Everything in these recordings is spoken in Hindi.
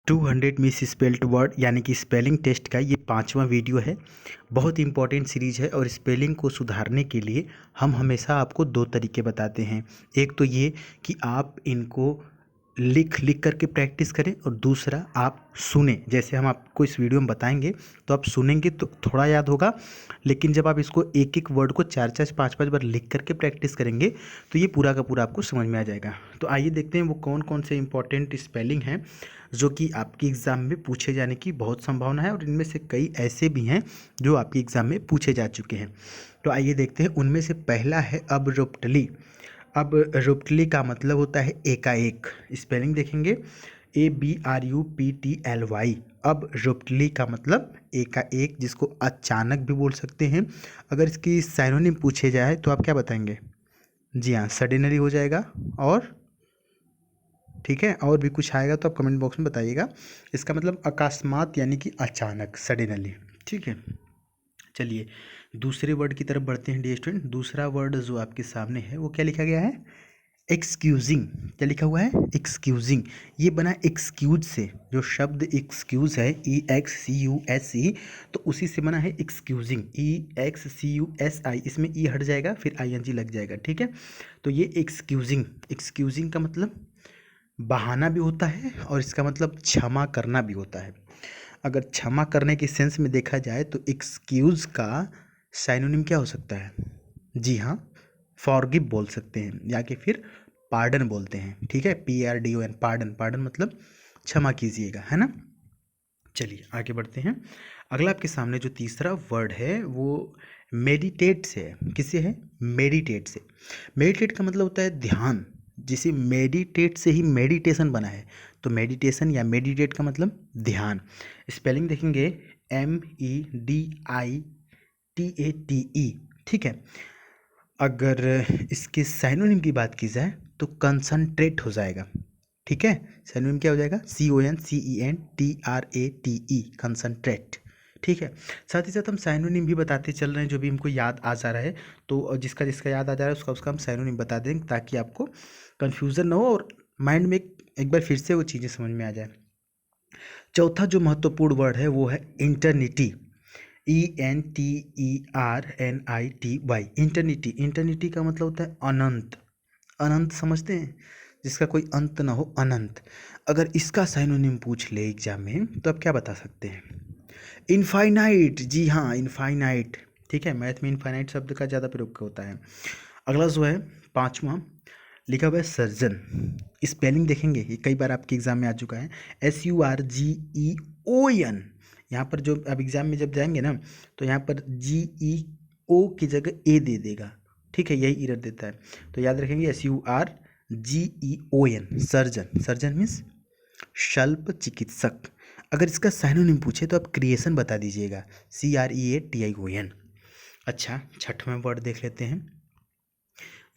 200 मिस स्पेल्ड वर्ड यानी कि स्पेलिंग टेस्ट का ये 5वां वीडियो है। बहुत इंपॉर्टेंट सीरीज है और स्पेलिंग को सुधारने के लिए हम हमेशा आपको दो तरीके बताते हैं। एक तो ये कि आप इनको लिख करके प्रैक्टिस करें और दूसरा आप सुने। जैसे हम आपको इस वीडियो में बताएंगे तो आप सुनेंगे तो थोड़ा याद होगा, लेकिन जब आप इसको एक एक वर्ड को 4-4 5-5 बार लिख करके प्रैक्टिस करेंगे तो ये पूरा का पूरा आपको समझ में आ जाएगा। तो आइए देखते हैं वो कौन कौन से इंपॉर्टेंट स्पेलिंग हैं जो कि आपके एग्ज़ाम में पूछे जाने की बहुत संभावना है, और इनमें से कई ऐसे भी हैं जो आपके एग्ज़ाम में पूछे जा चुके हैं। तो आइए देखते हैं। उनमें से पहला है अब्रुप्टली। अब्रुप्टली का मतलब होता है एकाएक। स्पेलिंग देखेंगे ABRUPTLY। अब्रुप्टली का मतलब एकाएक, जिसको अचानक भी बोल सकते हैं। अगर इसकी साइनोनिम पूछे जाए तो आप क्या बताएंगे? जी हाँ, सडनली हो जाएगा। और ठीक है, और भी कुछ आएगा तो आप कमेंट बॉक्स में बताइएगा। इसका मतलब अकस्मात यानी कि अचानक, सडनली। ठीक है, चलिए दूसरे वर्ड की तरफ बढ़ते हैं डियर स्टूडेंट। दूसरा वर्ड जो आपके सामने है वो क्या लिखा गया है? एक्सक्यूजिंग। क्या लिखा हुआ है? एक्सक्यूजिंग। ये बना एक्सक्यूज से। जो शब्द एक्सक्यूज है EXCUSE, तो उसी से बना है एक्सक्यूजिंग। EXCUSI, इसमें ई हट जाएगा फिर ING लग जाएगा। ठीक है, तो ये एक्सक्यूजिंग। एक्सक्यूजिंग का मतलब बहाना भी होता है और इसका मतलब क्षमा करना भी होता है। अगर क्षमा करने के सेंस में देखा जाए तो एक्सक्यूज़ का साइनोनिम क्या हो सकता है? जी हाँ, फॉरगिव बोल सकते हैं, या कि फिर पार्डन बोलते हैं। ठीक है, PARDON, पार्डन। पार्डन मतलब क्षमा कीजिएगा, है ना। चलिए आगे बढ़ते हैं। अगला आपके सामने जो तीसरा वर्ड है वो मेडिटेट से है। किससे है? मेडिटेट से। मेडिटेट का मतलब होता है ध्यान। जिसे मेडिटेट से ही मेडिटेशन बना है, तो मेडिटेशन या मेडिटेट का मतलब ध्यान। स्पेलिंग देखेंगे MEDITATE। ठीक है, अगर इसके साइनोनिम की बात की जाए तो कंसंट्रेट हो जाएगा। ठीक है, सिनोनिम क्या हो जाएगा? CONCENTRATE, concentrate. ठीक है, साथ ही साथ हम साइनोनिम भी बताते चल रहे हैं जो भी हमको याद आ जा रहा है। तो जिसका जिसका याद आ जा रहा है उसका हम साइनोनिम बता देंगे, ताकि आपको कन्फ्यूज़न ना हो और माइंड में एक बार फिर से वो चीज़ें समझ में आ जाए। चौथा जो महत्वपूर्ण वर्ड है वो है इंटरनिटी। ENTERNITY। इंटरनिटी। इंटरनिटी का मतलब होता है अनंत। अनंत समझते हैं, जिसका कोई अंत ना हो, अनंत। अगर इसका साइनोनिम पूछ ले एग्जाम में तो आप क्या बता सकते हैं? इनफाइनाइट। जी हाँ, इनफाइनाइट। ठीक है, मैथ में इनफाइनाइट शब्द का ज़्यादा प्रयोग होता है। अगला जो है पांचवा, लिखा हुआ है सर्जन। स्पेलिंग देखेंगे, ये कई बार आपके एग्जाम में आ चुका है। SURGEON। यहाँ पर जो अब एग्जाम में जब जाएंगे ना तो यहाँ पर GEO की जगह ए दे देगा। ठीक है, यही एरर देता है, तो याद रखेंगे SURGEON, सर्जन। सर्जन मीन्स शल्प चिकित्सक। अगर इसका साइनोनिम पूछे तो आप क्रिएशन बता दीजिएगा, CREATION। अच्छा, छठवां वर्ड देख लेते हैं।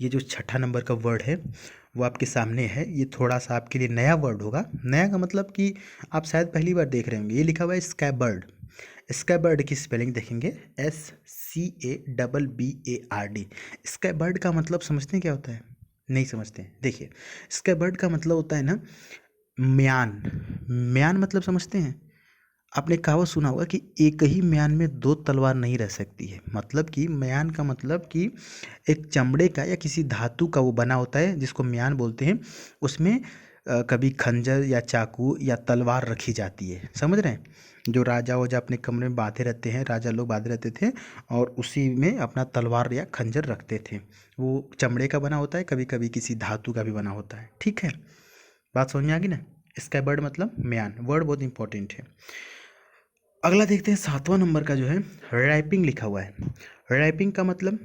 ये जो छठा नंबर का वर्ड है वो आपके सामने है। ये थोड़ा सा आपके लिए नया वर्ड होगा। नया का मतलब कि आप शायद पहली बार देख रहे होंगे। ये लिखा हुआ है स्कैबर्ड। स्कैबर्ड की स्पेलिंग देखेंगे SCABBARD। स्कैबर्ड का मतलब समझते हैं क्या होता है? नहीं समझते हैं? देखिए, स्कैबर्ड का मतलब होता है ना म्यान। म्यान मतलब समझते हैं? आपने कहावत सुना होगा कि एक ही म्यान में दो तलवार नहीं रह सकती है। मतलब कि म्यान का मतलब कि एक चमड़े का या किसी धातु का वो बना होता है जिसको म्यान बोलते हैं। उसमें कभी खंजर या चाकू या तलवार रखी जाती है। समझ रहे हैं? जो राजा वोजा अपने कमरे में बांधे रहते हैं, राजा लोग बांधे रहते थे और उसी में अपना तलवार या खंजर रखते थे। वो चमड़े का बना होता है, कभी कभी किसी धातु का भी बना होता है। ठीक है, बात समझ में आ गई ना। स्कैबर्ड मतलब म्यान। वर्ड बहुत इंपॉर्टेंट है। अगला देखते हैं, सातवां नंबर का जो है रैपिंग लिखा हुआ है। रैपिंग का मतलब,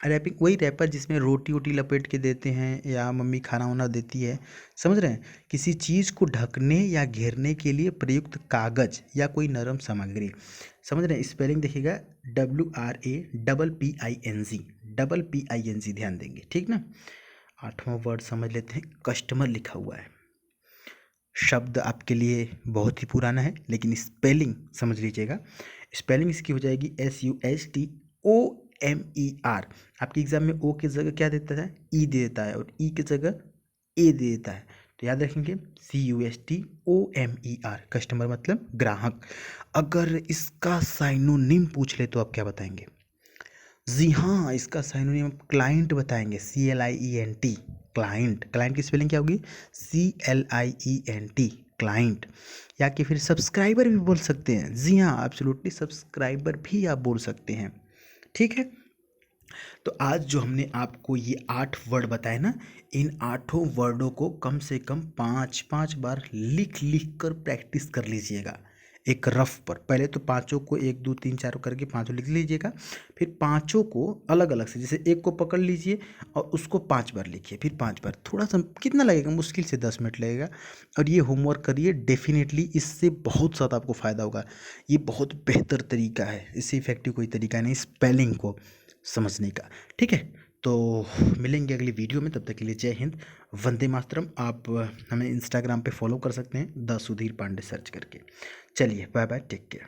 रैपिंग वही रैपर जिसमें रोटी वोटी लपेट के देते हैं या मम्मी खाना वाना देती है। समझ रहे हैं? किसी चीज़ को ढकने या घेरने के लिए प्रयुक्त कागज या कोई नरम सामग्री। समझ रहे हैं? स्पेलिंग देखिएगा WRAPPING। ध्यान देंगे, ठीक ना। आठवां वर्ड समझ लेते हैं, कस्टमर लिखा हुआ है। शब्द आपके लिए बहुत ही पुराना है, लेकिन स्पेलिंग समझ लीजिएगा। स्पेलिंग इसकी हो जाएगी SUSTOMER। आपके एग्जाम में ओ की जगह क्या देता है? ई दे देता है, और ई की जगह ए दे देता है। तो याद रखेंगे CUSTOMER, कस्टमर मतलब ग्राहक। अगर इसका साइनोनिम पूछ ले तो आप क्या बताएंगे? जी हाँ, इसका साइनोनिम आप क्लाइंट बताएंगे, CLIENT, क्लाइंट। क्लाइंट की स्पेलिंग क्या होगी? CLIENT, client. या कि फिर सब्सक्राइबर भी बोल सकते हैं। जी हाँ, एब्सोल्युटली सब्सक्राइबर भी आप बोल सकते हैं। ठीक है, तो आज जो हमने आपको ये 8 वर्ड बताए ना, इन 8 वर्डों को कम से कम 5-5 बार लिख लिख कर प्रैक्टिस कर लीजिएगा एक रफ पर। पहले तो पांचों को 1 2 3 4 करके पांचों लिख लीजिएगा, फिर पांचों को अलग अलग से, जैसे एक को पकड़ लीजिए और उसको 5 बार लिखिए, फिर 5 बार। थोड़ा सा कितना लगेगा? मुश्किल से 10 मिनट लगेगा। और ये होमवर्क करिए, डेफिनेटली इससे बहुत ज़्यादा आपको फ़ायदा होगा। ये बहुत बेहतर तरीका है, इससे इफेक्टिव कोई तरीका नहीं स्पेलिंग को समझने का। ठीक है, तो मिलेंगे अगली वीडियो में, तब तक के लिए जय हिंद, वंदे मातरम। आप हमें इंस्टाग्राम पे फॉलो कर सकते हैं, द सुधीर पांडे सर्च करके। चलिए, बाय बाय, टेक केयर।